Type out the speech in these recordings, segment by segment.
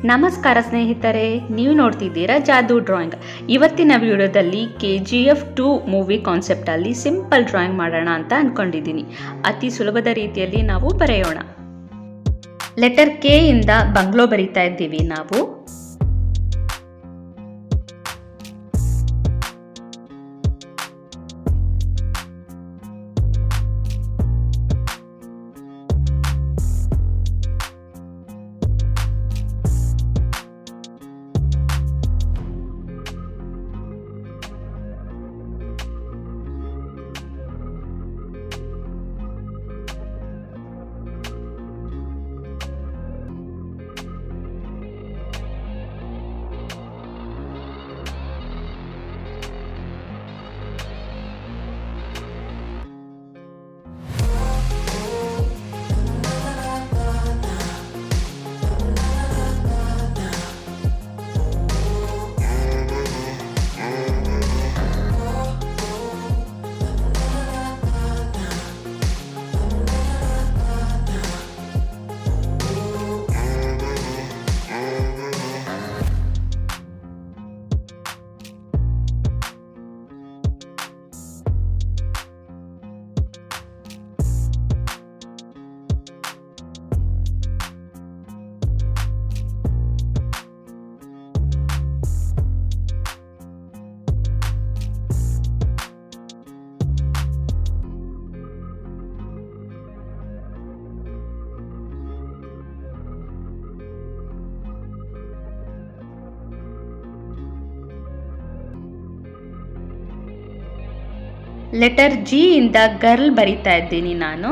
ನಮಸ್ಕಾರ ಸ್ನೇಹಿತರೆ, ನೀವು ನೋಡ್ತಿದ್ದೀರಾ ಜಾದೂ ಡ್ರಾಯಿಂಗ್. ಇವತ್ತಿನ ವಿಡಿಯೋದಲ್ಲಿ KGF-2 ಮೂವಿ ಕಾನ್ಸೆಪ್ಟಲ್ಲಿ ಸಿಂಪಲ್ ಡ್ರಾಯಿಂಗ್ ಮಾಡೋಣ ಅಂತ ಅಂದ್ಕೊಂಡಿದ್ದೀನಿ. ಅತಿ ಸುಲಭದ ರೀತಿಯಲ್ಲಿ ನಾವು ಬರೆಯೋಣ. ಲೆಟರ್ K ಇಂದ ಬಂಗ್ಲೋ ಬರಿತಾ ಇದ್ದೀವಿ ನಾವು. ಲೆಟರ್ G ಇಂದ ಗರ್ಲ್ ಬರಿತಾ ಇದ್ದೀನಿ ನಾನು.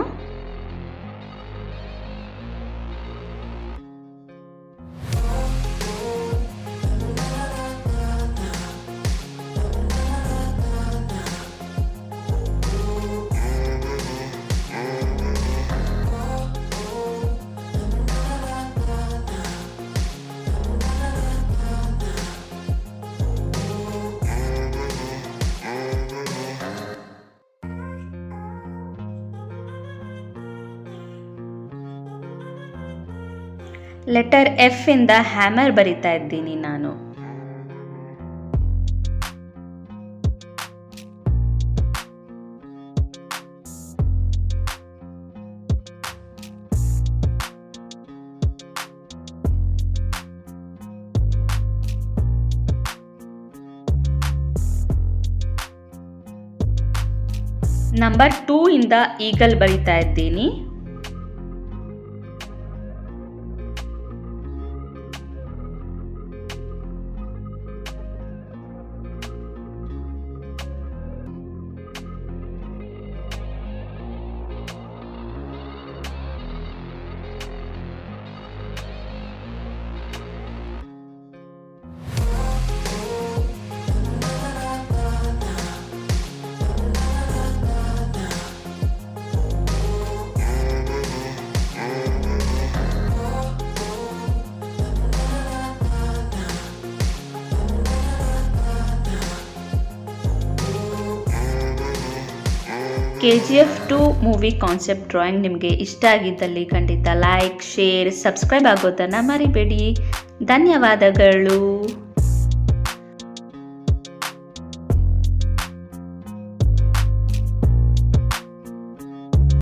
ಲೆಟರ್ F ಇಂದ ಹ್ಯಾಮರ್ ಬರಿತಾ ಇದ್ದೀನಿ ನಾನು. ನಂಬರ್ 2 ಇಂದ ಈಗಲ್ ಬರಿತಾ ಇದ್ದೀನಿ. KGF-2 ಮೂವಿ ಕಾನ್ಸೆಪ್ಟ್ ಡ್ರಾಯಿಂಗ್ ನಿಮಗೆ ಇಷ್ಟ ಆಗಿದ್ದಲ್ಲಿ ಖಂಡಿತ ಲೈಕ್, ಶೇರ್, ಸಬ್ಸ್ಕ್ರೈಬ್ ಆಗೋದನ್ನು ಮರಿಬೇಡಿ. ಧನ್ಯವಾದಗಳು.